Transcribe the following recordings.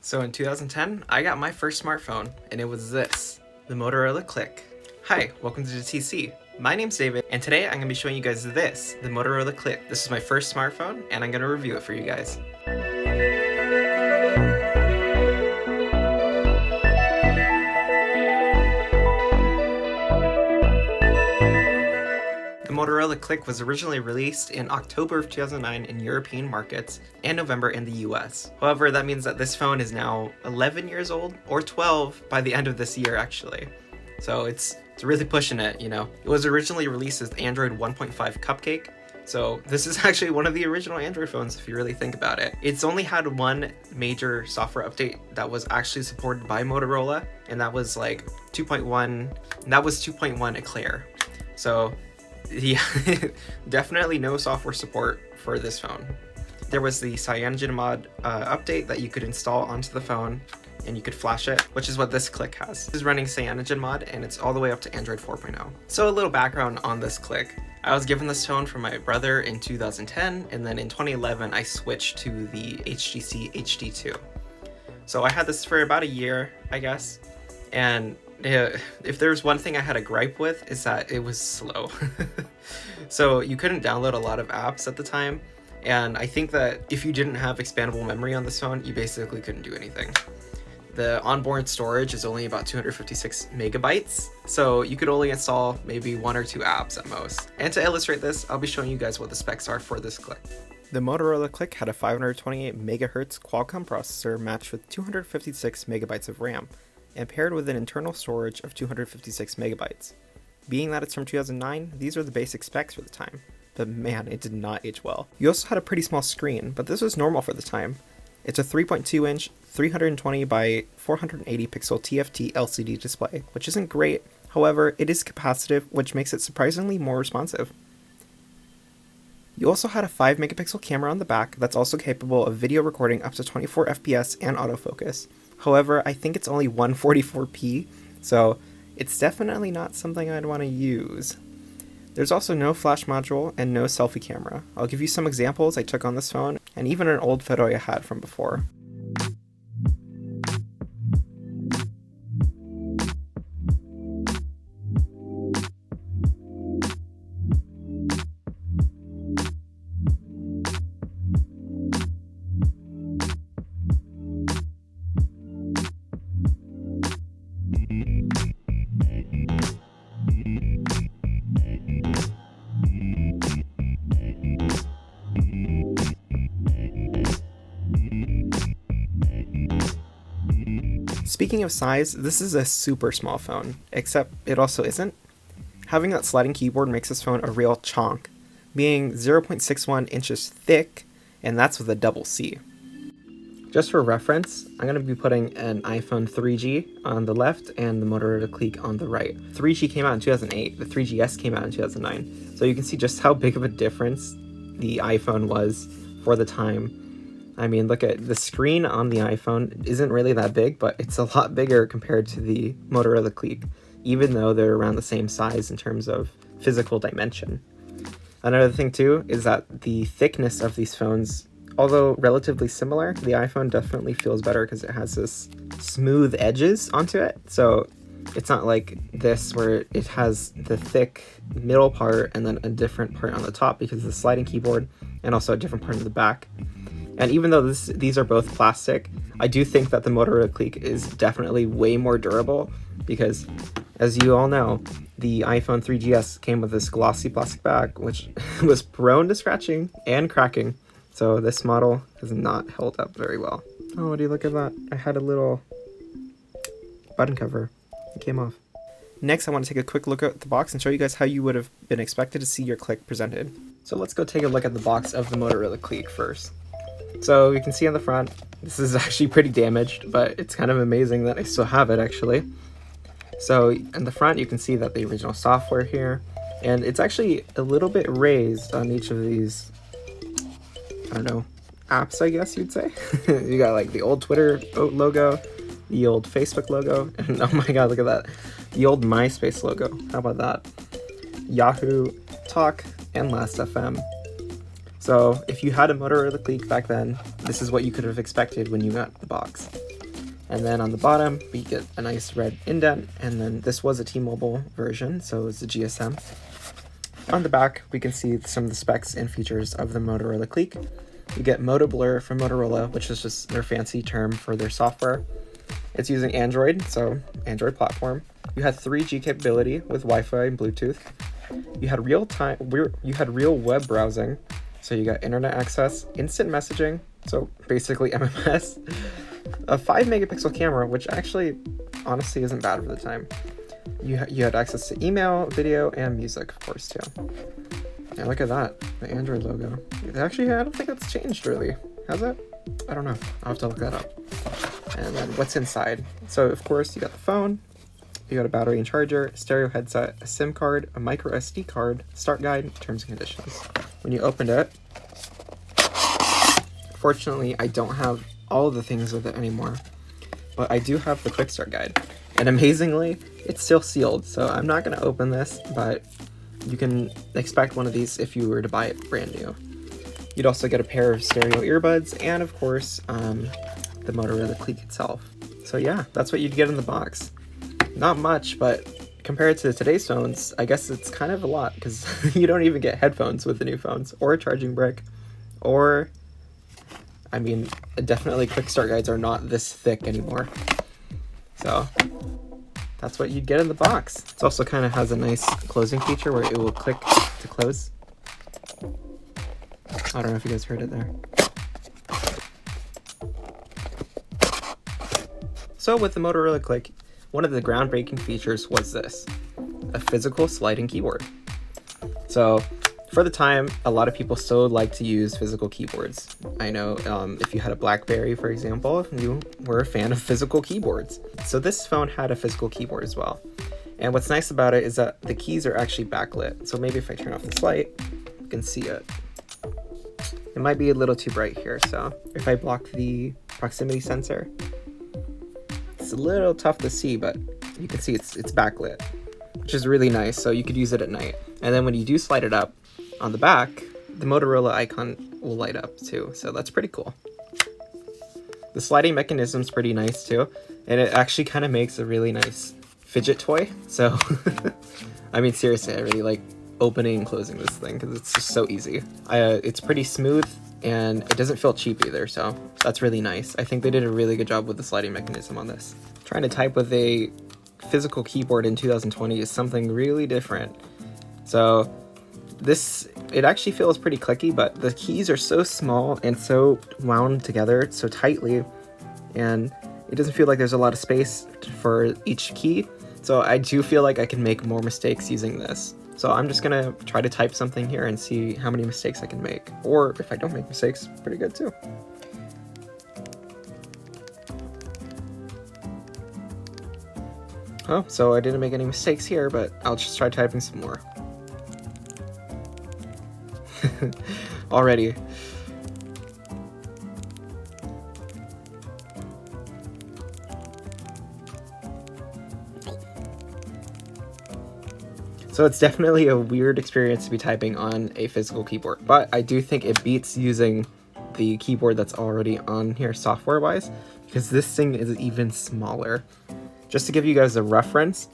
So in 2010, I got my first smartphone, and it was this, the Motorola Cliq. Hi, welcome to the TC. My name's David, and today I'm going to be showing you guys this, the Motorola Cliq. This is my first smartphone, and I'm going to review it for you guys. The Motorola Cliq was originally released in October of 2009 in European markets and November in the US. However, that means that this phone is now 11 years old, or 12 by the end of this year actually. So it's really pushing it, you know. It was originally released as Android 1.5 Cupcake, so this is actually one of the original Android phones if you really think about it. It's only had one major software update that was actually supported by Motorola, and that was like 2.1, and that was 2.1 Eclair. So yeah, definitely no software support for this phone. There was the CyanogenMod update that you could install onto the phone, and you could flash it, which is what this Cliq has. This is running CyanogenMod, and it's all the way up to Android 4.0. So a little background on this Cliq. I was given this phone from my brother in 2010, and then in 2011 I switched to the HTC HD2. So I had this for about a year, I guess, and if there's one thing I had a gripe with, is that it was slow. So you couldn't download a lot of apps at the time, and I think that if you didn't have expandable memory on this phone, you basically couldn't do anything. The onboard storage is only about 256 megabytes, so you could only install maybe 1 or 2 apps at most. And to illustrate this, I'll be showing you guys what the specs are for this Cliq. The Motorola Cliq had a 528 MHz Qualcomm processor matched with 256 megabytes of RAM, and paired with an internal storage of 256 megabytes. Being that it's from 2009, these are the basic specs for the time, but man, it did not age well. You also had a pretty small screen, but this was normal for the time. It's a 3.2 inch, 320 by 480 pixel TFT LCD display, which isn't great, however, it is capacitive, which makes it surprisingly more responsive. You also had a 5 megapixel camera on the back that's also capable of video recording up to 24 FPS and autofocus. However, I think it's only 144p, so it's definitely not something I'd want to use. There's also no flash module and no selfie camera. I'll give you some examples I took on this phone, and even an old photo I had from before. Speaking of size, this is a super small phone, except it also isn't. Having that sliding keyboard makes this phone a real chonk, being 0.61 inches thick, and that's with a double C. Just for reference, I'm going to be putting an iPhone 3G on the left and the Motorola Cliq on the right. 3G came out in 2008, the 3GS came out in 2009, so you can see just how big of a difference the iPhone was for the time. I mean, look at the screen on the iPhone isn't really that big, but it's a lot bigger compared to the Motorola Cliq, even though they're around the same size in terms of physical dimension. Another thing too is that the thickness of these phones, although relatively similar, the iPhone definitely feels better because it has this smooth edges onto it. So it's not like this where it has the thick middle part and then a different part on the top because of the sliding keyboard, and also a different part in the back. And even though these are both plastic, I do think that the Motorola Cliq is definitely way more durable because, as you all know, the iPhone 3GS came with this glossy plastic back, which was prone to scratching and cracking. So this model has not held up very well. Oh, would you look at that? I had a little button cover. It came off. Next, I want to take a quick look at the box and show you guys how you would have been expected to see your Cliq presented. So let's go take a look at the box of the Motorola Cliq first. So you can see on the front, this is actually pretty damaged, but it's kind of amazing that I still have it actually. So in the front you can see that the original software here, and it's actually a little bit raised on each of these, I don't know, apps I guess you'd say. You got like the old Twitter logo, the old Facebook logo, and oh my god, look at that, the old MySpace logo. How about that? Yahoo, Talk, and Last.fm. So if you had a Motorola Cliq back then, this is what you could have expected when you got the box. And then on the bottom, we get a nice red indent, and then this was a T-Mobile version, so it's a GSM. On the back, we can see some of the specs and features of the Motorola Cliq. You get Moto Blur from Motorola, which is just their fancy term for their software. It's using Android, so Android platform. You had 3G capability with Wi-Fi and Bluetooth. You had real web browsing, so you got internet access, instant messaging, so basically MMS. A 5 megapixel camera, which actually honestly isn't bad for the time. You had access to email, video, and music, of course, too. Yeah, look at that, the Android logo. Actually, I don't think that's changed really. Has it? I don't know. I'll have to look that up. And then what's inside? So, of course, you got the phone, you got a battery and charger, stereo headset, a SIM card, a micro SD card, start guide, terms and conditions. When you opened it, fortunately, I don't have all of the things with it anymore, but I do have the quick start guide. And amazingly, it's still sealed, so I'm not going to open this, but you can expect one of these if you were to buy it brand new. You'd also get a pair of stereo earbuds and, of course, the Motorola Cliq itself. So yeah, that's what you'd get in the box. Not much, but compared to today's phones, I guess it's kind of a lot, because you don't even get headphones with the new phones, or a charging brick, or, I mean, definitely quick start guides are not this thick anymore. So that's what you'd get in the box. It also kind of has a nice closing feature where it will click to close. I don't know if you guys heard it there. So with the Motorola Cliq, one of the groundbreaking features was this, a physical sliding keyboard. So for the time, a lot of people still like to use physical keyboards. I know if you had a BlackBerry, for example, you were a fan of physical keyboards. So this phone had a physical keyboard as well. And what's nice about it is that the keys are actually backlit. So maybe if I turn off this light, you can see it. It might be a little too bright here, so if I block the proximity sensor, it's a little tough to see, but you can see it's backlit, which is really nice, so you could use it at night. And then when you do slide it up, on the back, the Motorola icon will light up too, so that's pretty cool. The sliding mechanism is pretty nice too, and it actually kind of makes a really nice fidget toy, so I mean seriously, I really like opening and closing this thing because it's just so easy. It's pretty smooth and it doesn't feel cheap either, so that's really nice. I think they did a really good job with the sliding mechanism on this. Trying to type with a physical keyboard in 2020 is something really different. So it actually feels pretty clicky, but the keys are so small and so wound together so tightly, and it doesn't feel like there's a lot of space for each key. So I do feel like I can make more mistakes using this. So I'm just gonna try to type something here and see how many mistakes I can make. Or if I don't make mistakes, pretty good too. Oh, so I didn't make any mistakes here, but I'll just try typing some more. Already. So it's definitely a weird experience to be typing on a physical keyboard, but I do think it beats using the keyboard that's already on here software-wise, because this thing is even smaller. Just to give you guys a reference,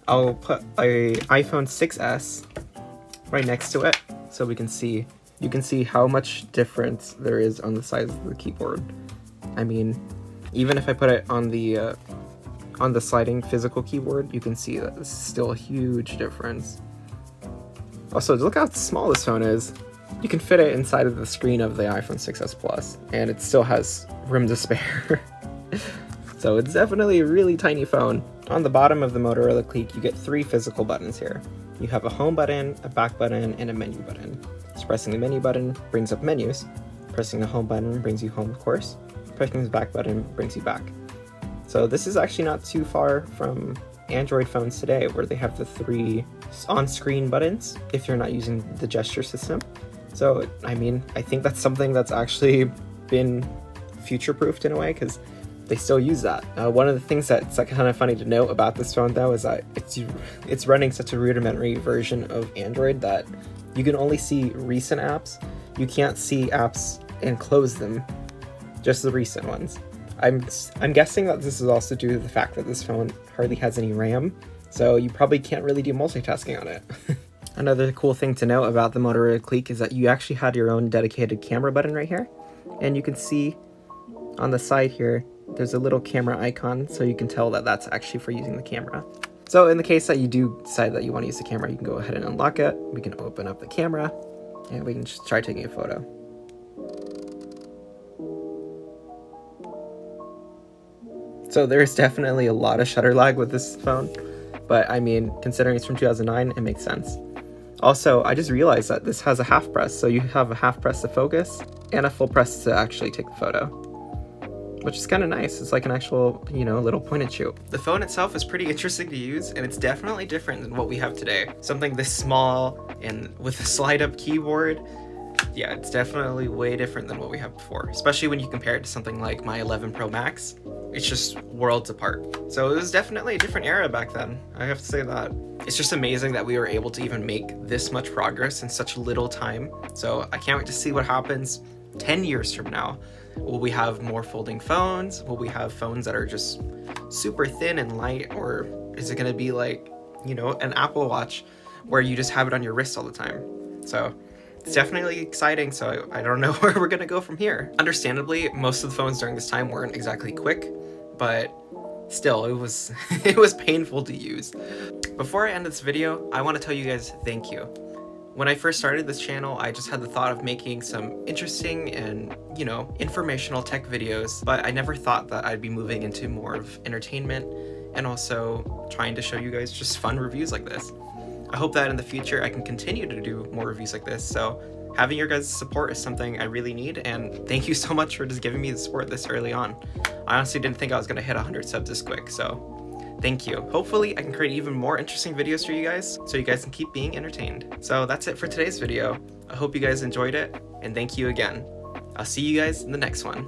I'll put a iPhone 6s right next to it, so you can see how much difference there is on the size of the keyboard. I mean, even if I put it on the sliding physical keyboard, you can see that this is still a huge difference. Also, look how small this phone is. You can fit it inside of the screen of the iPhone 6s Plus, and it still has room to spare. So it's definitely a really tiny phone. On the bottom of the Motorola Cliq, you get 3 physical buttons here. You have a home button, a back button, and a menu button. So pressing the menu button brings up menus. Pressing the home button brings you home, of course. Pressing the back button brings you back. So this is actually not too far from Android phones today, where they have the 3 on-screen buttons if you're not using the gesture system. So, I mean, I think that's something that's actually been future-proofed in a way, because they still use that. One of the things that's kind of funny to note about this phone, though, is that it's running such a rudimentary version of Android that you can only see recent apps. You can't see apps and close them, just the recent ones. I'm guessing that this is also due to the fact that this phone hardly has any RAM, so you probably can't really do multitasking on it. Another cool thing to note about the Motorola Cliq is that you actually had your own dedicated camera button right here, and you can see on the side here there's a little camera icon, so you can tell that that's actually for using the camera. So in the case that you do decide that you want to use the camera, you can go ahead and unlock it. We can open up the camera and we can just try taking a photo. So there's definitely a lot of shutter lag with this phone, but I mean, considering it's from 2009, it makes sense. Also, I just realized that this has a half press, so you have a half press to focus and a full press to actually take the photo, which is kind of nice. It's like an actual, you know, little point and shoot. The phone itself is pretty interesting to use, and it's definitely different than what we have today. Something this small and with a slide-up keyboard. Yeah, it's definitely way different than what we have before, especially when you compare it to something like my 11 Pro Max. It's just worlds apart. So it was definitely a different era back then, I have to say that. It's just amazing that we were able to even make this much progress in such little time. So I can't wait to see what happens 10 years from now. Will we have more folding phones? Will we have phones that are just super thin and light? Or is it gonna be like, you know, an Apple Watch where you just have it on your wrist all the time? So it's definitely exciting, so I don't know where we're gonna go from here. Understandably, most of the phones during this time weren't exactly quick, but still, it was it was painful to use. Before I end this video, I want to tell you guys thank you. When I first started this channel, I just had the thought of making some interesting and, you know, informational tech videos, but I never thought that I'd be moving into more of entertainment and also trying to show you guys just fun reviews like this. I hope that in the future I can continue to do more reviews like this, so having your guys' support is something I really need, and thank you so much for just giving me the support this early on. I honestly didn't think I was going to hit 100 subs this quick, so thank you. Hopefully I can create even more interesting videos for you guys, so you guys can keep being entertained. So that's it for today's video. I hope you guys enjoyed it, and thank you again. I'll see you guys in the next one.